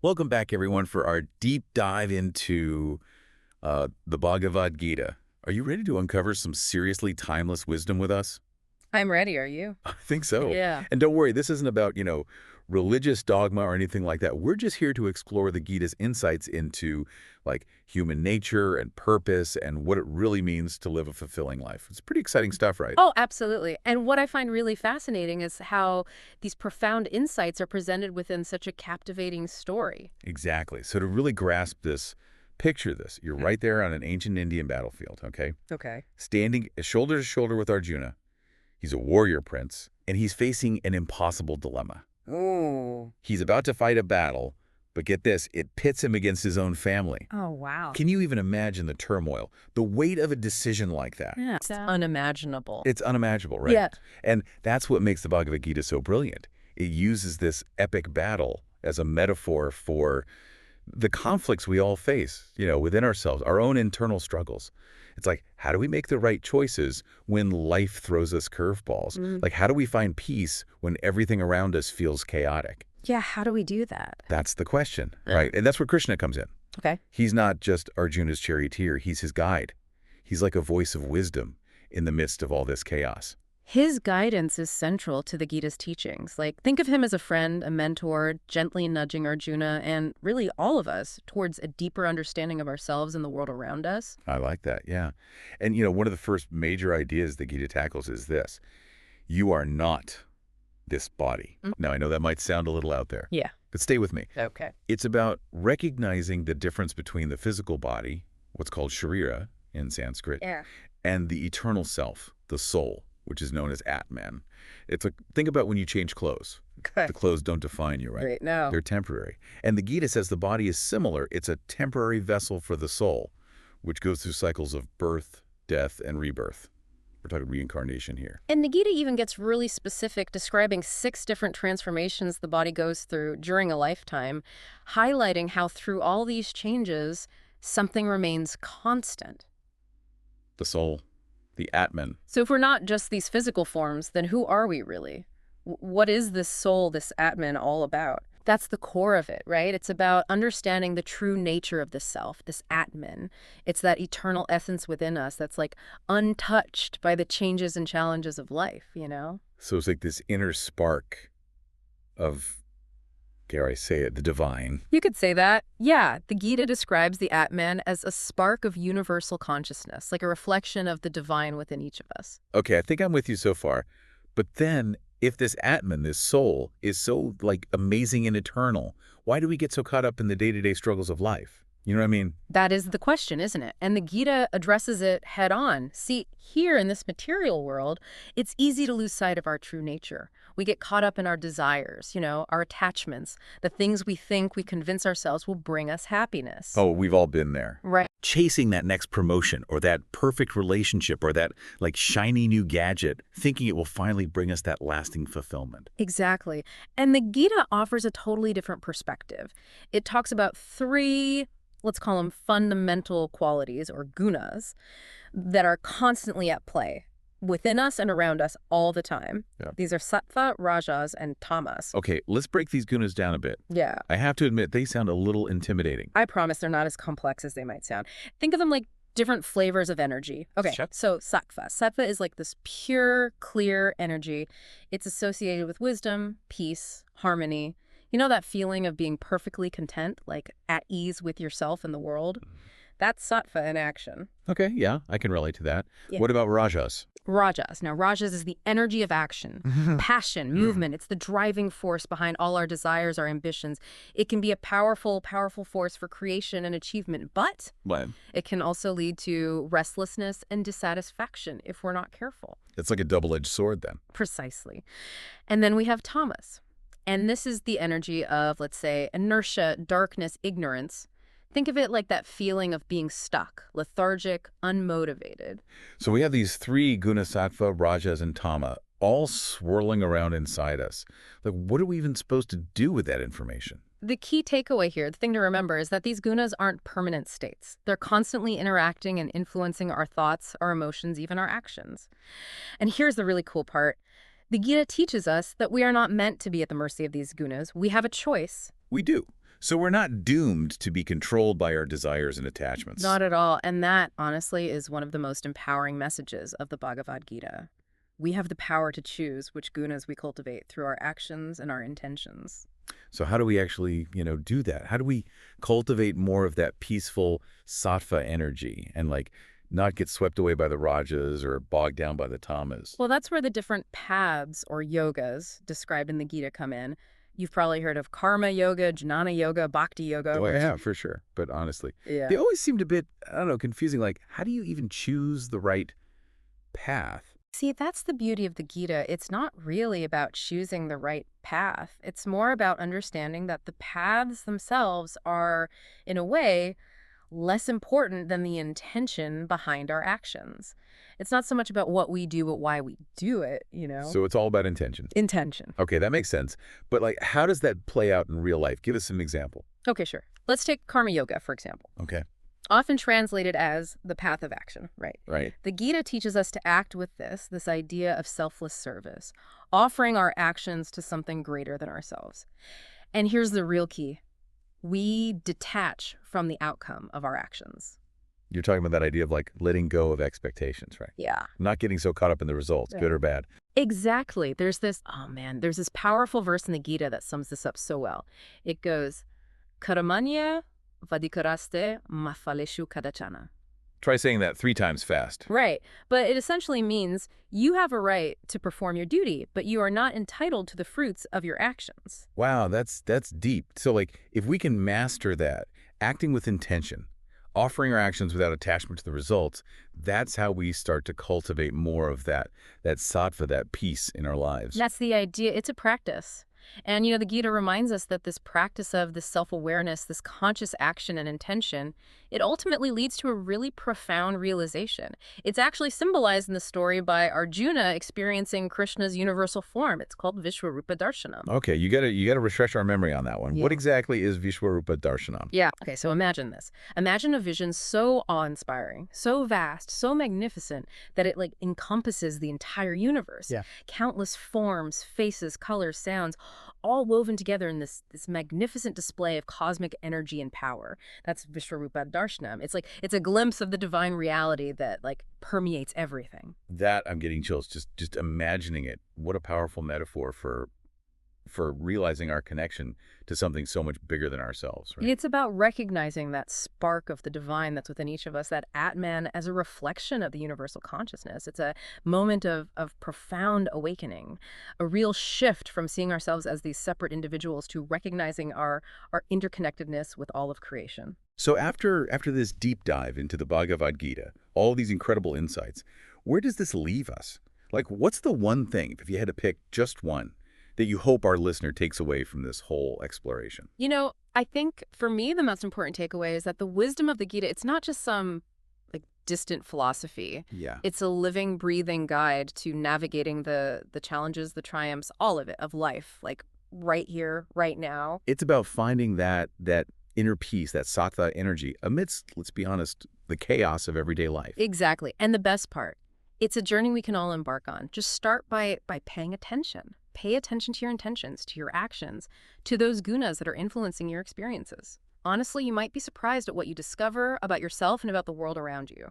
Welcome back, everyone, for our deep dive into the Bhagavad Gita. Are you ready to uncover some seriously timeless wisdom with us? I'm ready, are you? I think so. Yeah. And don't worry, this isn't about, religious dogma or anything like that. We're just here to explore the Gita's insights into, like, human nature and purpose and what it really means to live a fulfilling life. It's pretty exciting stuff, right? Oh, absolutely. And what I find really fascinating is how these profound insights are presented within such a captivating story. Exactly. So to really grasp this, picture this. You're right there on an ancient Indian battlefield, okay? Okay. Standing shoulder to shoulder with Arjuna. He's a warrior prince, and he's facing an impossible dilemma. Ooh. He's about to fight a battle, but get this, it pits him against his own family. Oh, wow. Can you even imagine the turmoil, the weight of a decision like that? Yeah, it's unimaginable. It's unimaginable, right? Yeah. And that's what makes the Bhagavad Gita so brilliant. It uses this epic battle as a metaphor for the conflicts we all face, within ourselves, our own internal struggles. It's like, how do we make the right choices when life throws us curveballs? Like, how do we find peace when everything around us feels chaotic? Yeah, how do we do that? That's the question, right? And that's where Krishna comes in. Okay. He's not just Arjuna's charioteer, he's his guide. He's like a voice of wisdom in the midst of all this chaos. His guidance is central to the Gita's teachings. Like, think of him as a friend, a mentor, gently nudging Arjuna and really all of us towards a deeper understanding of ourselves and the world around us. I like that, yeah. And, one of the first major ideas the Gita tackles is this. You are not this body. Now, I know that might sound a little out there. Yeah. But stay with me. Okay. It's about recognizing the difference between the physical body, what's called sharira in Sanskrit, Yeah. and the eternal self, the soul, which is known as Atman. It's like, think about when you change clothes. Okay. The clothes don't define you, right? Great. No. They're temporary. And the Gita says the body is similar. It's a temporary vessel for the soul, which goes through cycles of birth, death, and rebirth. We're talking reincarnation here. And the Gita even gets really specific, describing 6 different transformations the body goes through during a lifetime, highlighting how through all these changes, something remains constant. The soul, the Atman. So if we're not just these physical forms, then who are we really? What is this soul, this Atman, all about? That's the core of it, right? It's about understanding the true nature of the self, this Atman. It's that eternal essence within us that's like untouched by the changes and challenges of life, So it's like this inner spark of, dare I say it, the divine. You could say that. Yeah, the Gita describes the Atman as a spark of universal consciousness, like a reflection of the divine within each of us. Okay, I think I'm with you so far. But then, if this Atman, this soul, is so, amazing and eternal, why do we get so caught up in the day-to-day struggles of life? You know what I mean? That is the question, isn't it? And the Gita addresses it head on. See, here in this material world, it's easy to lose sight of our true nature. We get caught up in our desires, our attachments, the things we think we convince ourselves will bring us happiness. Oh, we've all been there. Right. Chasing that next promotion or that perfect relationship or that, shiny new gadget, thinking it will finally bring us that lasting fulfillment. Exactly. And the Gita offers a totally different perspective. It talks about 3, let's call them fundamental qualities or gunas that are constantly at play within us and around us all the time. Yeah. These are sattva, rajas, and tamas. Okay, let's break these gunas down a bit. Yeah. I have to admit, they sound a little intimidating. I promise they're not as complex as they might sound. Think of them like different flavors of energy. Okay, Sure. so sattva. Sattva is like this pure, clear energy. It's associated with wisdom, peace, harmony. You know that feeling of being perfectly content, like at ease with yourself and the world? That's sattva in action. Okay, yeah, I can relate to that. Yeah. What about rajas? Rajas. Now, rajas is the energy of action, passion, movement. It's the driving force behind all our desires, our ambitions. It can be a powerful, powerful force for creation and achievement, but What? it can also lead to restlessness and dissatisfaction if we're not careful. It's like a double-edged sword then. Precisely. And then we have tamas. And this is the energy of, let's say, inertia, darkness, ignorance. Think of it like that feeling of being stuck, lethargic, unmotivated. So we have these 3 guna, sattva, rajas, and tama all swirling around inside us. What are we even supposed to do with that information? The key takeaway here, the thing to remember, is that these gunas aren't permanent states. They're constantly interacting and influencing our thoughts, our emotions, even our actions. And here's the really cool part. The Gita teaches us that we are not meant to be at the mercy of these gunas. We have a choice. We do. So we're not doomed to be controlled by our desires and attachments. Not at all. And that, honestly, is one of the most empowering messages of the Bhagavad Gita. We have the power to choose which gunas we cultivate through our actions and our intentions. So how do we actually, do that? How do we cultivate more of that peaceful sattva energy and like not get swept away by the rajas or bogged down by the tamas? Well, that's where the different paths or yogas described in the Gita come in. You've probably heard of karma yoga, jnana yoga, bhakti yoga, Oh, I which, have, for sure. But honestly, yeah. they always seemed a bit, I don't know, confusing. Like, how do you even choose the right path? See, that's the beauty of the Gita. It's not really about choosing the right path. It's more about understanding that the paths themselves are, in a way, less important than the intention behind our actions. It's not so much about what we do, but why we do it. So it's all about intention. Intention. Okay, that makes sense. But like, how does that play out in real life? Give us some example. Okay, sure. Let's take karma yoga, for example. Okay. Often translated as the path of action, right? Right. The Gita teaches us to act with this idea of selfless service, offering our actions to something greater than ourselves. And here's the real key. We detach from the outcome of our actions. You're talking about that idea of like letting go of expectations, right? Yeah. Not getting so caught up in the results, good or bad. Exactly. There's this powerful verse in the Gita that sums this up so well. It goes, Karamanya vadikaraste mafaleshu kadachana. Try saying that 3 times fast. Right. But it essentially means you have a right to perform your duty, but you are not entitled to the fruits of your actions. Wow, that's deep. So like, if we can master that, acting with intention, offering our actions without attachment to the results, that's how we start to cultivate more of that sattva, that peace in our lives. That's the idea. It's a practice. And, the Gita reminds us that this practice of this self-awareness, this conscious action and intention, it ultimately leads to a really profound realization. It's actually symbolized in the story by Arjuna experiencing Krishna's universal form. It's called Vishwarupa Darshanam. Okay, you gotta refresh our memory on that one. Yeah. What exactly is Vishwarupa Darshanam? Yeah. Okay, so imagine this. Imagine a vision so awe-inspiring, so vast, so magnificent that it encompasses the entire universe. Yeah. Countless forms, faces, colors, sounds, all woven together in this magnificent display of cosmic energy and power. That's Vishwarupa Darshanam. It's a glimpse of the divine reality that permeates everything. That I'm getting chills just imagining it. What a powerful metaphor for realizing our connection to something so much bigger than ourselves, right? It's about recognizing that spark of the divine that's within each of us, that Atman as a reflection of the universal consciousness. It's a moment of profound awakening, a real shift from seeing ourselves as these separate individuals to recognizing our interconnectedness with all of creation. So after this deep dive into the Bhagavad Gita, all these incredible insights, where does this leave us? Like, what's the one thing, if you had to pick just one, that you hope our listener takes away from this whole exploration? I think for me, the most important takeaway is that the wisdom of the Gita, it's not just some distant philosophy. Yeah. It's a living, breathing guide to navigating the challenges, the triumphs, all of it, of life, right here, right now. It's about finding that inner peace, that sattva energy amidst, let's be honest, the chaos of everyday life. Exactly. And the best part, it's a journey we can all embark on. Just start by paying attention. Pay attention to your intentions, to your actions, to those gunas that are influencing your experiences. Honestly, you might be surprised at what you discover about yourself and about the world around you.